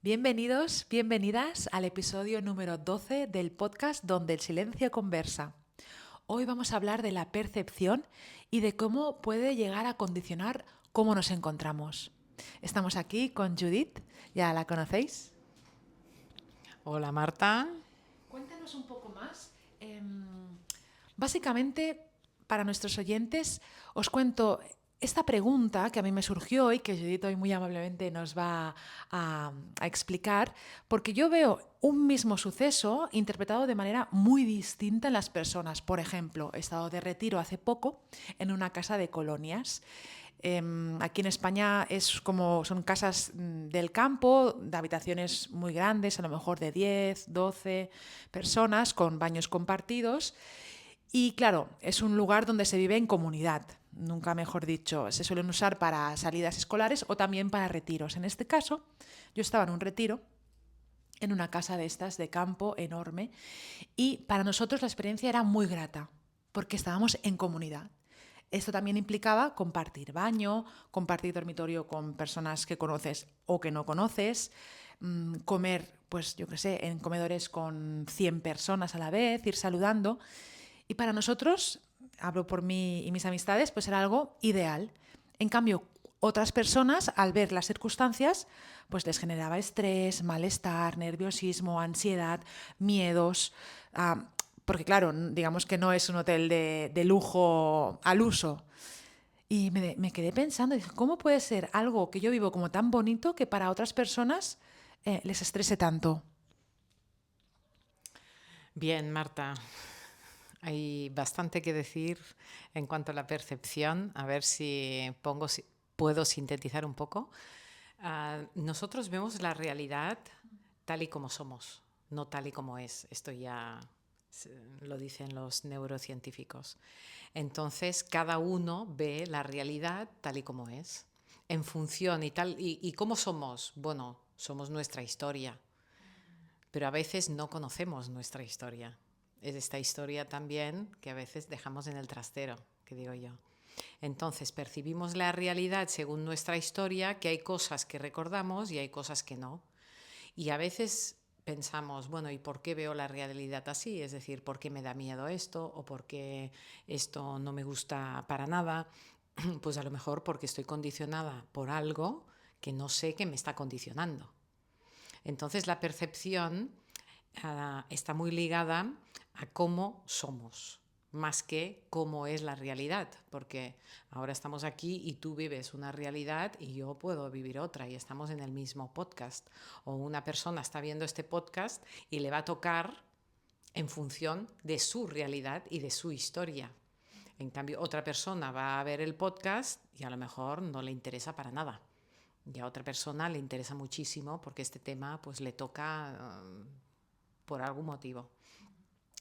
Bienvenidos, bienvenidas al episodio número 12 del podcast Donde el silencio conversa. Hoy vamos a hablar de la percepción y de cómo puede llegar a condicionar cómo nos encontramos. Estamos aquí con Judith, ¿ya la conocéis? Hola Marta. Cuéntanos un poco más. Básicamente, para nuestros oyentes, os cuento esta pregunta que a mí me surgió y que Judith hoy muy amablemente nos va a explicar, porque yo veo un mismo suceso interpretado de manera muy distinta en las personas. Por ejemplo, he estado de retiro hace poco en una casa de colonias. Aquí en España son casas del campo, de habitaciones muy grandes, a lo mejor de 10, 12 personas, con baños compartidos. Y claro, es un lugar donde se vive en comunidad, nunca mejor dicho. Se suelen usar para salidas escolares o también para retiros. En este caso, yo estaba en un retiro en una casa de estas de campo enorme y para nosotros la experiencia era muy grata porque estábamos en comunidad. Esto también implicaba compartir baño, compartir dormitorio con personas que conoces o que no conoces, comer, pues yo qué sé, en comedores con 100 personas a la vez, ir saludando. Y para nosotros, hablo por mí y mis amistades, pues era algo ideal. En cambio, otras personas, al ver las circunstancias, pues les generaba estrés, malestar, nerviosismo, ansiedad, miedos. Porque claro, digamos que no es un hotel de lujo al uso. Y me quedé pensando, dije, ¿cómo puede ser algo que yo vivo como tan bonito que para otras personas les estrese tanto? Bien, Marta. Hay bastante que decir en cuanto a la percepción. A ver si puedo sintetizar un poco. Nosotros vemos la realidad tal y como somos, no tal y como es. Esto ya lo dicen los neurocientíficos. Entonces, cada uno ve la realidad tal y como es. En función y cómo somos. Bueno, somos nuestra historia, pero a veces no conocemos nuestra historia. Es esta historia también que a veces dejamos en el trastero, que digo yo. Entonces percibimos la realidad según nuestra historia, que hay cosas que recordamos y hay cosas que no. Y a veces pensamos, bueno, ¿y por qué veo la realidad así? Es decir, ¿por qué me da miedo esto? ¿O por qué esto no me gusta para nada? Pues a lo mejor porque estoy condicionada por algo que no sé que me está condicionando. Entonces la percepción está muy ligada a cómo somos, más que cómo es la realidad, porque ahora estamos aquí y tú vives una realidad y yo puedo vivir otra y estamos en el mismo podcast. O una persona está viendo este podcast y le va a tocar en función de su realidad y de su historia. En cambio, otra persona va a ver el podcast y a lo mejor no le interesa para nada. Y a otra persona le interesa muchísimo porque este tema pues le toca por algún motivo.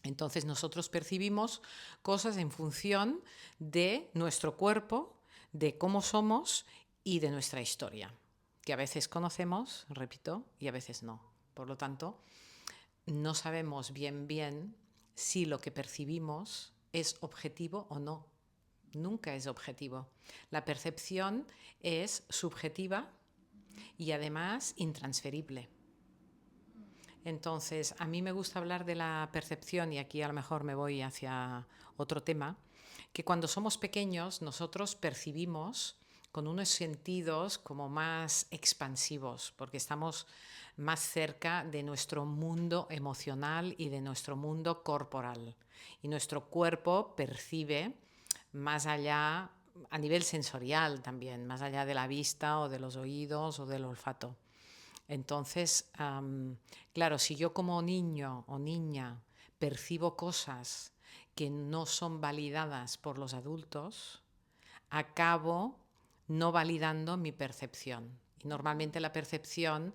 Entonces nosotros percibimos cosas en función de nuestro cuerpo, de cómo somos y de nuestra historia, que a veces conocemos, repito, y a veces no. Por lo tanto, no sabemos bien si lo que percibimos es objetivo o no. Nunca es objetivo. La percepción es subjetiva y además intransferible. Entonces, a mí me gusta hablar de la percepción, y aquí a lo mejor me voy hacia otro tema, que cuando somos pequeños nosotros percibimos con unos sentidos como más expansivos, porque estamos más cerca de nuestro mundo emocional y de nuestro mundo corporal. Y nuestro cuerpo percibe más allá, a nivel sensorial también, más allá de la vista o de los oídos o del olfato. Entonces, claro, si yo como niño o niña percibo cosas que no son validadas por los adultos, acabo no validando mi percepción. Y normalmente la percepción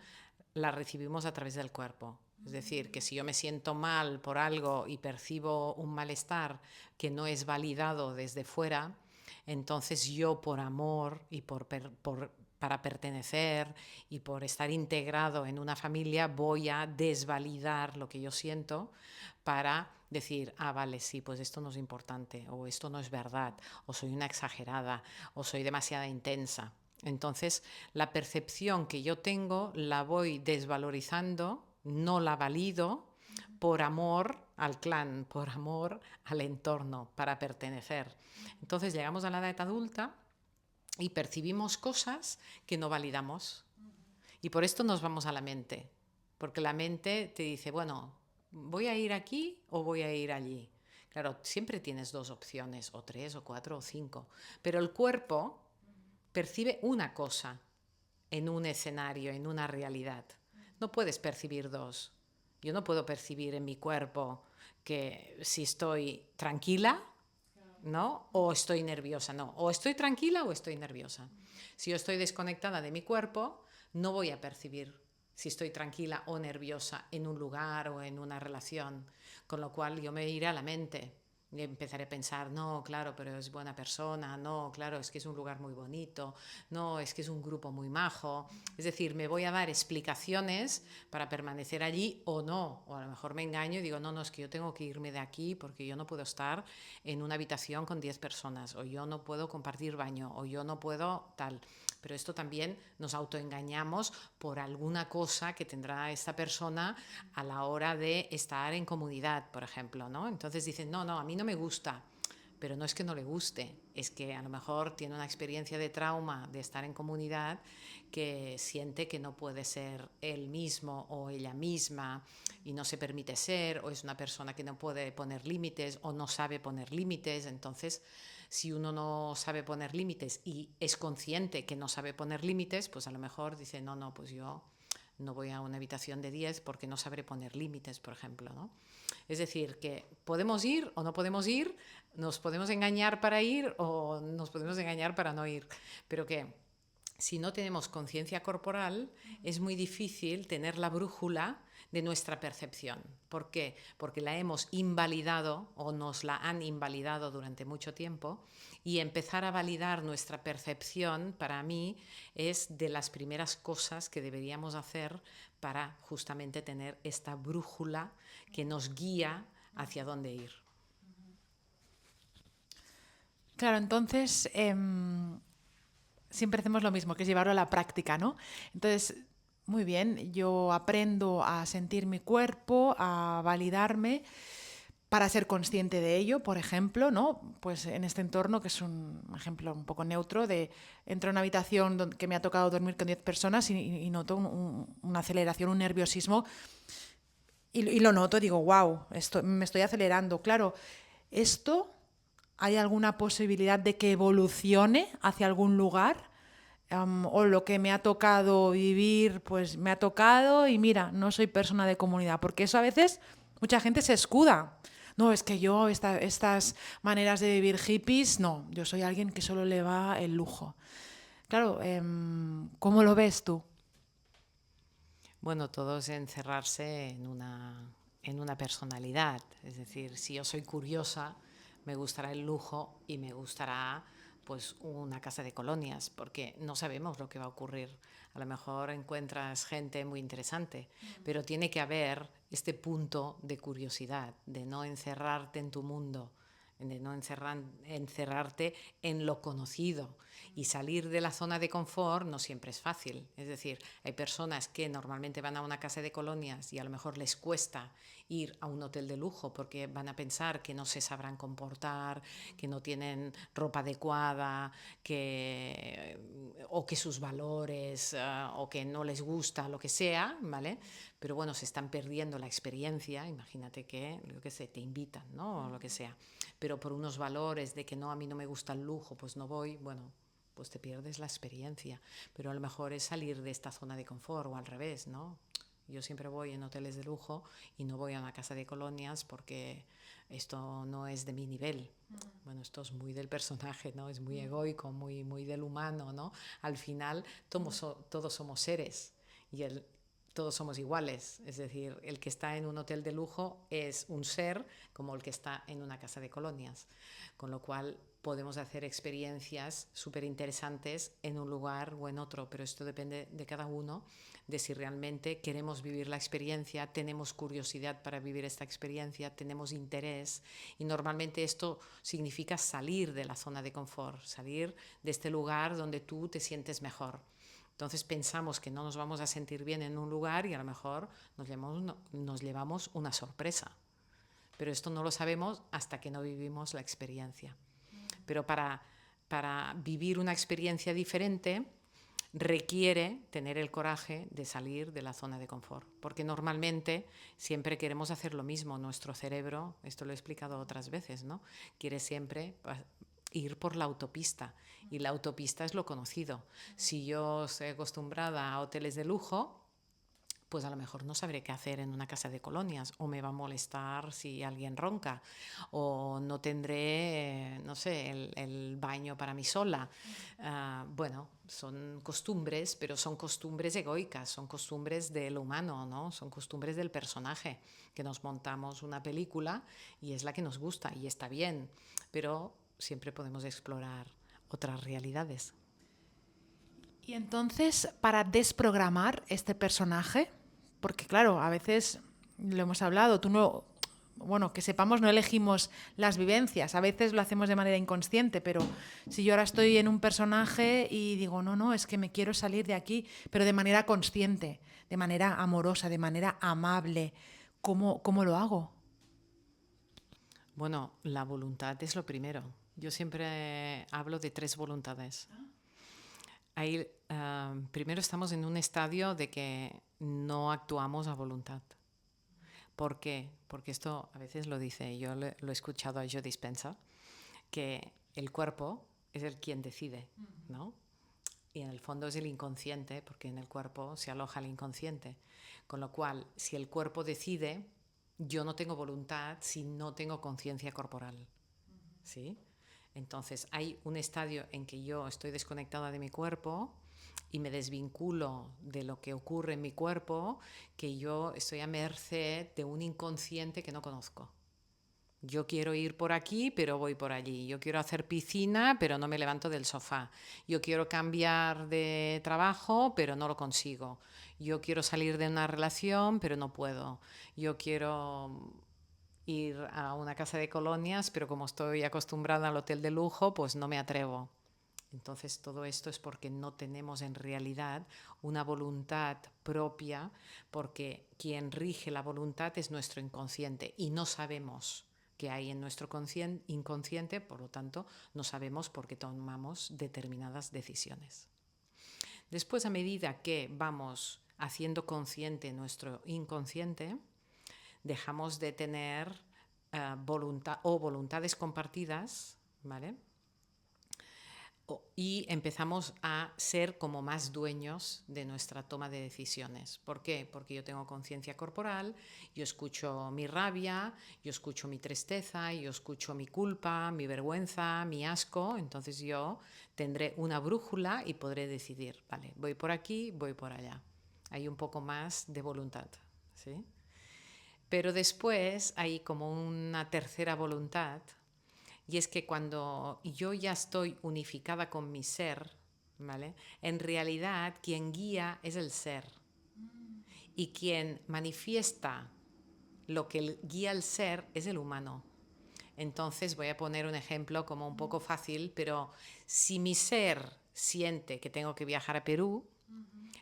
la recibimos a través del cuerpo. Es decir, que si yo me siento mal por algo y percibo un malestar que no es validado desde fuera, entonces yo por amor y para pertenecer y por estar integrado en una familia voy a desvalidar lo que yo siento para decir, ah, vale, sí, pues esto no es importante, o esto no es verdad, o soy una exagerada, o soy demasiado intensa. Entonces, la percepción que yo tengo la voy desvalorizando, no la valido por amor al clan, por amor al entorno, para pertenecer. Entonces, llegamos a la edad adulta y percibimos cosas que no validamos. Y por esto nos vamos a la mente, porque la mente te dice, bueno, ¿voy a ir aquí o voy a ir allí? Claro, siempre tienes dos opciones, o tres, o cuatro, o cinco, pero el cuerpo percibe una cosa en un escenario, en una realidad. No puedes percibir dos. Yo no puedo percibir en mi cuerpo que si estoy tranquila, ¿no? O estoy nerviosa, no. O estoy tranquila o estoy nerviosa. Si yo estoy desconectada de mi cuerpo, no voy a percibir si estoy tranquila o nerviosa en un lugar o en una relación. Con lo cual yo me iré a la mente y empezaré a pensar, no, claro, pero es buena persona, no, claro, es que es un lugar muy bonito, no, es que es un grupo muy majo. Es decir, me voy a dar explicaciones para permanecer allí o no, o a lo mejor me engaño y digo, no, no, es que yo tengo que irme de aquí porque yo no puedo estar en una habitación con 10 personas, o yo no puedo compartir baño, o yo no puedo tal. Pero esto también nos autoengañamos por alguna cosa que tendrá esta persona a la hora de estar en comunidad, por ejemplo, ¿no? Entonces dicen, no, no, a mí no me gusta. Pero no es que no le guste, es que a lo mejor tiene una experiencia de trauma de estar en comunidad que siente que no puede ser él mismo o ella misma y no se permite ser, o es una persona que no puede poner límites o no sabe poner límites. Entonces, si uno no sabe poner límites y es consciente que no sabe poner límites, pues a lo mejor dice, no, no, pues yo no voy a una habitación de 10 porque no sabré poner límites, por ejemplo, ¿no? Es decir, que podemos ir o no podemos ir, nos podemos engañar para ir o nos podemos engañar para no ir, pero que si no tenemos conciencia corporal es muy difícil tener la brújula de nuestra percepción. ¿Por qué? Porque la hemos invalidado o nos la han invalidado durante mucho tiempo, y empezar a validar nuestra percepción para mí es de las primeras cosas que deberíamos hacer para justamente tener esta brújula que nos guía hacia dónde ir. Claro, entonces siempre hacemos lo mismo, que es llevarlo a la práctica, ¿no? Entonces, muy bien, yo aprendo a sentir mi cuerpo, a validarme para ser consciente de ello, por ejemplo, ¿no? Pues en este entorno, que es un ejemplo un poco neutro, de entro en una habitación que me ha tocado dormir con 10 personas y noto una aceleración, un nerviosismo, y lo noto, digo, wow, me estoy acelerando. Claro, esto, ¿hay alguna posibilidad de que evolucione hacia algún lugar? O lo que me ha tocado vivir, pues me ha tocado y mira, no soy persona de comunidad, porque eso a veces mucha gente se escuda. No, es que yo, estas maneras de vivir hippies, no, yo soy alguien que solo le va el lujo. Claro, ¿cómo lo ves tú? Bueno, todo es encerrarse en una personalidad. Es decir, si yo soy curiosa, me gustará el lujo y me gustará pues una casa de colonias, porque no sabemos lo que va a ocurrir. A lo mejor encuentras gente muy interesante, pero tiene que haber este punto de curiosidad, de no encerrarte en tu mundo, de no encerrarte en lo conocido. Y salir de la zona de confort no siempre es fácil. Es decir, hay personas que normalmente van a una casa de colonias y a lo mejor les cuesta ir a un hotel de lujo porque van a pensar que no se sabrán comportar, que no tienen ropa adecuada, o que sus valores, o que no les gusta, lo que sea, ¿vale? Pero bueno, se están perdiendo la experiencia. Imagínate que, lo que sé, te invitan, ¿no? O lo que sea. Pero por unos valores de que no, a mí no me gusta el lujo, pues no voy, bueno, pues te pierdes la experiencia. Pero a lo mejor es salir de esta zona de confort, o al revés, ¿no? Yo siempre voy en hoteles de lujo y no voy a una casa de colonias porque esto no es de mi nivel. Bueno, esto es muy del personaje, ¿no? Es muy egoico, muy, muy del humano, ¿no? Al final todos somos seres y todos somos iguales. Es decir, el que está en un hotel de lujo es un ser como el que está en una casa de colonias. Con lo cual podemos hacer experiencias súper interesantes en un lugar o en otro, pero esto depende de cada uno, de si realmente queremos vivir la experiencia, tenemos curiosidad para vivir esta experiencia, tenemos interés, y normalmente esto significa salir de la zona de confort, salir de este lugar donde tú te sientes mejor. Entonces pensamos que no nos vamos a sentir bien en un lugar y a lo mejor nos llevamos una sorpresa. Pero esto no lo sabemos hasta que no vivimos la experiencia. Pero para vivir una experiencia diferente requiere tener el coraje de salir de la zona de confort, porque normalmente siempre queremos hacer lo mismo. Nuestro cerebro, esto lo he explicado otras veces, ¿no? Quiere siempre ir por la autopista, y la autopista es lo conocido. Si yo estoy acostumbrada a hoteles de lujo, pues a lo mejor no sabré qué hacer en una casa de colonias, o me va a molestar si alguien ronca, o no tendré, no sé, el baño para mí sola. Bueno, son costumbres, pero son costumbres egoicas, son costumbres del humano, ¿no? Son costumbres del personaje, que nos montamos una película y es la que nos gusta y está bien, pero siempre podemos explorar otras realidades. Y entonces, para desprogramar este personaje, porque claro, a veces lo hemos hablado, tú no, bueno, que sepamos, no elegimos las vivencias, a veces lo hacemos de manera inconsciente, pero si yo ahora estoy en un personaje y digo, no, no, es que me quiero salir de aquí, pero de manera consciente, de manera amorosa, de manera amable, ¿cómo lo hago? Bueno, la voluntad es lo primero. Yo siempre hablo de 3 voluntades. Ahí, primero estamos en un estadio de que no actuamos a voluntad. ¿Por qué? Porque esto a veces lo dice, yo lo he escuchado a Joe Dispenza, que el cuerpo es el quien decide, ¿no? Y en el fondo es el inconsciente, porque en el cuerpo se aloja el inconsciente. Con lo cual, si el cuerpo decide, yo no tengo voluntad si no tengo conciencia corporal, ¿sí? Entonces hay un estadio en que yo estoy desconectada de mi cuerpo y me desvinculo de lo que ocurre en mi cuerpo, que yo estoy a merced de un inconsciente que no conozco. Yo quiero ir por aquí, pero voy por allí. Yo quiero hacer piscina, pero no me levanto del sofá. Yo quiero cambiar de trabajo, pero no lo consigo. Yo quiero salir de una relación, pero no puedo. Yo quiero ir a una casa de colonias, pero como estoy acostumbrada al hotel de lujo, pues no me atrevo. Entonces todo esto es porque no tenemos en realidad una voluntad propia, porque quien rige la voluntad es nuestro inconsciente y no sabemos qué hay en nuestro inconsciente, por lo tanto no sabemos por qué tomamos determinadas decisiones. Después, a medida que vamos haciendo consciente nuestro inconsciente, dejamos de tener voluntad o voluntades compartidas, ¿vale? Y empezamos a ser como más dueños de nuestra toma de decisiones. ¿Por qué? Porque yo tengo conciencia corporal, yo escucho mi rabia, yo escucho mi tristeza, yo escucho mi culpa, mi vergüenza, mi asco, entonces yo tendré una brújula y podré decidir, vale, voy por aquí, voy por allá. Hay un poco más de voluntad, ¿sí? Pero después hay como una tercera voluntad, y es que cuando yo ya estoy unificada con mi ser, ¿vale? En realidad quien guía es el ser, y quien manifiesta lo que guía al ser es el humano. Entonces voy a poner un ejemplo como un poco fácil, pero si mi ser siente que tengo que viajar a Perú,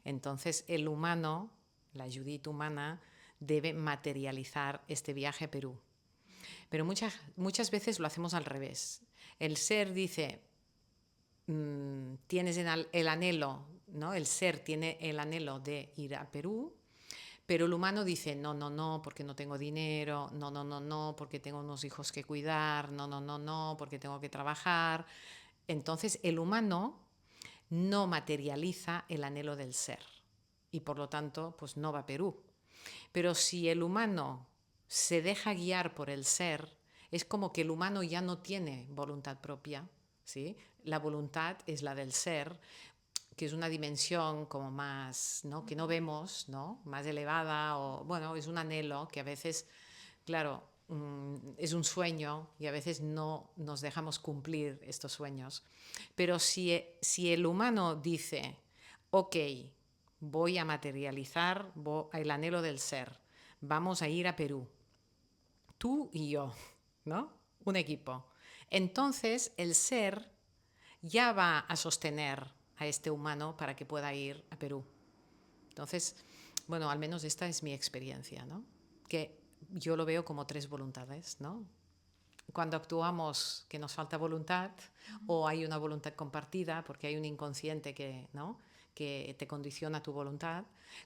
entonces el humano, la Judith humana, debe materializar este viaje a Perú. Pero muchas veces lo hacemos al revés. El ser dice, tienes el anhelo, ¿no? El ser tiene el anhelo de ir a Perú, pero el humano dice, no, no, no, porque no tengo dinero, no, no, no, no, porque tengo unos hijos que cuidar, no, no, no, no, porque tengo que trabajar. Entonces el humano no materializa el anhelo del ser y por lo tanto pues no va a Perú. Pero si el humano se deja guiar por el ser, es como que el humano ya no tiene voluntad propia, ¿sí? La voluntad es la del ser, que es una dimensión como más, ¿no? Que no vemos, ¿no? Más elevada, o bueno, es un anhelo que a veces, claro, es un sueño y a veces no nos dejamos cumplir estos sueños. Pero si el humano dice, ok, voy a materializar el anhelo del ser, vamos a ir a Perú, tú y yo, ¿no? Un equipo. Entonces el ser ya va a sostener a este humano para que pueda ir a Perú. Entonces, bueno, al menos esta es mi experiencia, ¿no? Que yo lo veo como 3 voluntades, ¿no? Cuando actuamos que nos falta voluntad, o hay una voluntad compartida, porque hay un inconsciente que, ¿no?, que te condiciona tu voluntad,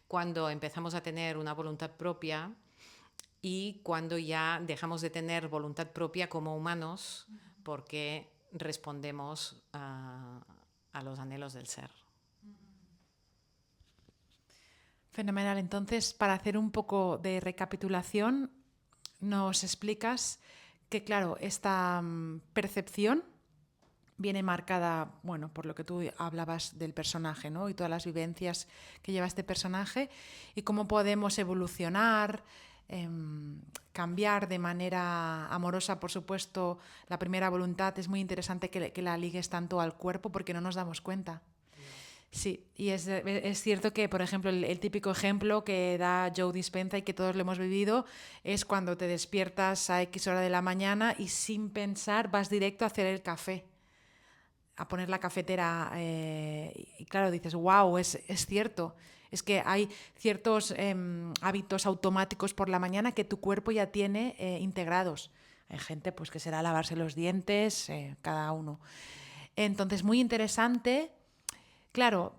cuando empezamos a tener una voluntad propia y cuando ya dejamos de tener voluntad propia como humanos porque respondemos a los anhelos del ser. Fenomenal. Entonces, para hacer un poco de recapitulación, nos explicas que, claro, esta percepción viene marcada, bueno, por lo que tú hablabas del personaje, ¿no? Y todas las vivencias que lleva este personaje y cómo podemos evolucionar, cambiar de manera amorosa, por supuesto. La primera voluntad es muy interesante que la ligues tanto al cuerpo porque no nos damos cuenta. Sí, y es cierto que, por ejemplo, el típico ejemplo que da Joe Dispenza y que todos lo hemos vivido es cuando te despiertas a X hora de la mañana y sin pensar vas directo a hacer el café, a poner la cafetera. Y claro, dices, wow, es cierto. Es que hay ciertos hábitos automáticos por la mañana que tu cuerpo ya tiene integrados. Hay gente pues que será lavarse los dientes, cada uno. Entonces, muy interesante. Claro,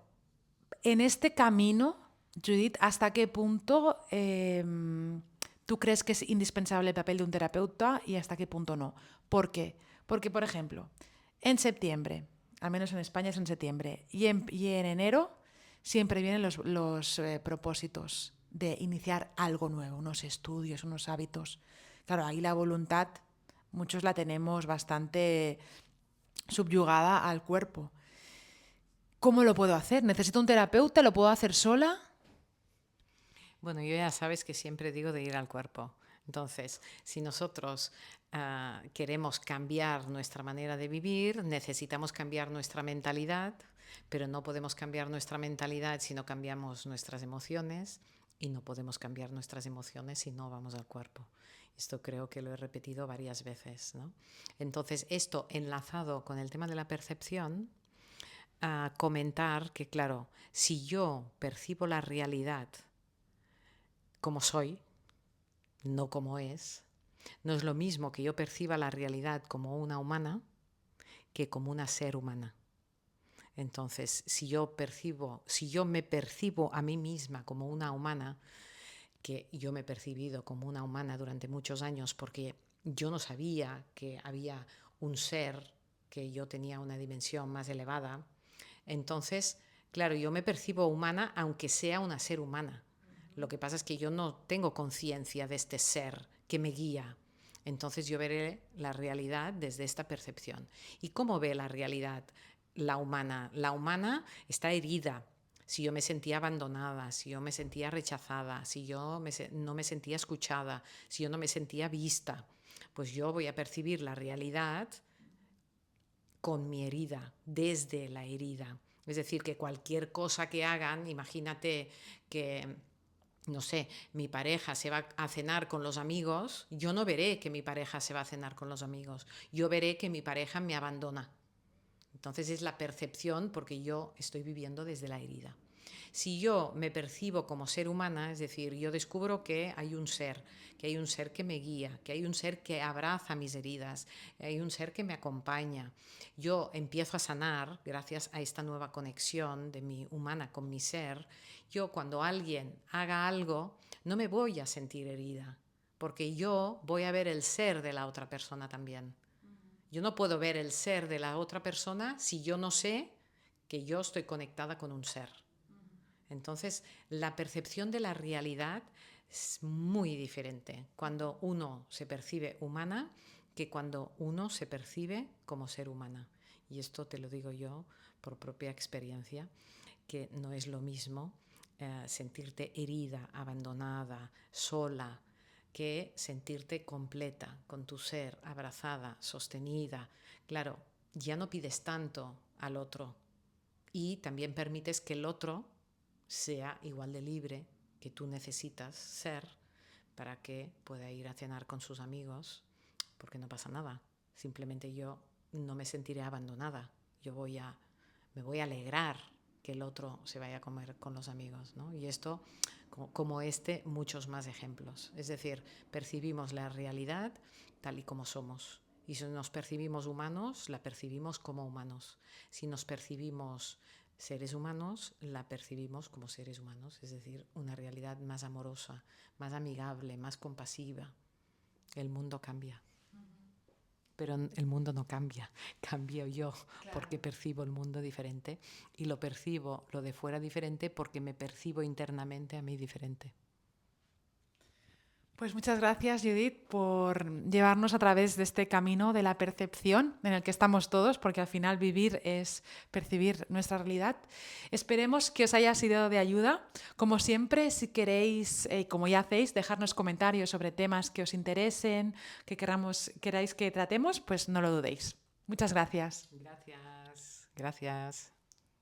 en este camino, Judith, ¿hasta qué punto tú crees que es indispensable el papel de un terapeuta y hasta qué punto no? ¿Por qué? Porque, por ejemplo, en septiembre, al menos en España es en septiembre, y en enero siempre vienen los propósitos de iniciar algo nuevo, unos estudios, unos hábitos. Claro, ahí la voluntad, muchos la tenemos bastante subyugada al cuerpo. ¿Cómo lo puedo hacer? ¿Necesito un terapeuta? ¿Lo puedo hacer sola? Bueno, yo ya sabes que siempre digo de ir al cuerpo. Entonces, si nosotros queremos cambiar nuestra manera de vivir, necesitamos cambiar nuestra mentalidad, pero no podemos cambiar nuestra mentalidad si no cambiamos nuestras emociones y no podemos cambiar nuestras emociones si no vamos al cuerpo. Esto creo que lo he repetido varias veces, ¿no? Entonces, esto enlazado con el tema de la percepción, a comentar que, claro, si yo percibo la realidad como soy, no como es, no es lo mismo que yo perciba la realidad como una humana que como una ser humana. Entonces, si yo me percibo a mí misma como una humana, que yo me he percibido como una humana durante muchos años porque yo no sabía que había un ser, que yo tenía una dimensión más elevada. Entonces, claro, yo me percibo humana aunque sea una ser humana. Lo que pasa es que yo no tengo conciencia de este ser que me guía. Entonces yo veré la realidad desde esta percepción. ¿Y cómo ve la realidad la humana? La humana está herida. Si yo me sentía abandonada, si yo me sentía rechazada, si yo no me sentía escuchada, si yo no me sentía vista, pues yo voy a percibir la realidad con mi herida, desde la herida. Es decir, que cualquier cosa que hagan, imagínate que, no sé, mi pareja se va a cenar con los amigos, yo no veré que mi pareja se va a cenar con los amigos, yo veré que mi pareja me abandona. Entonces es la percepción porque yo estoy viviendo desde la herida. Si yo me percibo como ser humana, es decir, yo descubro que hay un ser que me guía, que hay un ser que abraza mis heridas, hay un ser que me acompaña. Yo empiezo a sanar gracias a esta nueva conexión de mi humana con mi ser. Yo cuando alguien haga algo, no me voy a sentir herida, porque yo voy a ver el ser de la otra persona también. Yo no puedo ver el ser de la otra persona si yo no sé que yo estoy conectada con un ser. Entonces, la percepción de la realidad es muy diferente cuando uno se percibe humana que cuando uno se percibe como ser humana. Y esto te lo digo yo por propia experiencia, que no es lo mismo sentirte herida, abandonada, sola, que sentirte completa con tu ser, abrazada, sostenida. Claro, ya no pides tanto al otro y también permites que el otro sea igual de libre que tú necesitas ser para que pueda ir a cenar con sus amigos, porque no pasa nada. Simplemente yo no me sentiré abandonada. Me voy a alegrar que el otro se vaya a comer con los amigos, ¿no? Y esto, como muchos más ejemplos. Es decir, percibimos la realidad tal y como somos. Y si nos percibimos humanos, la percibimos como humanos. Si nos percibimos seres humanos, la percibimos como seres humanos. Es decir, una realidad más amorosa, más amigable, más compasiva. El mundo cambia. Pero el mundo no cambia, cambio yo, claro, porque percibo el mundo diferente y lo percibo lo de fuera diferente porque me percibo internamente a mí diferente. Pues muchas gracias, Judith, por llevarnos a través de este camino de la percepción en el que estamos todos, porque al final vivir es percibir nuestra realidad. Esperemos que os haya sido de ayuda. Como siempre, si queréis, como ya hacéis, dejarnos comentarios sobre temas que os interesen, que queráis que tratemos, pues no lo dudéis. Muchas gracias. Gracias. Gracias.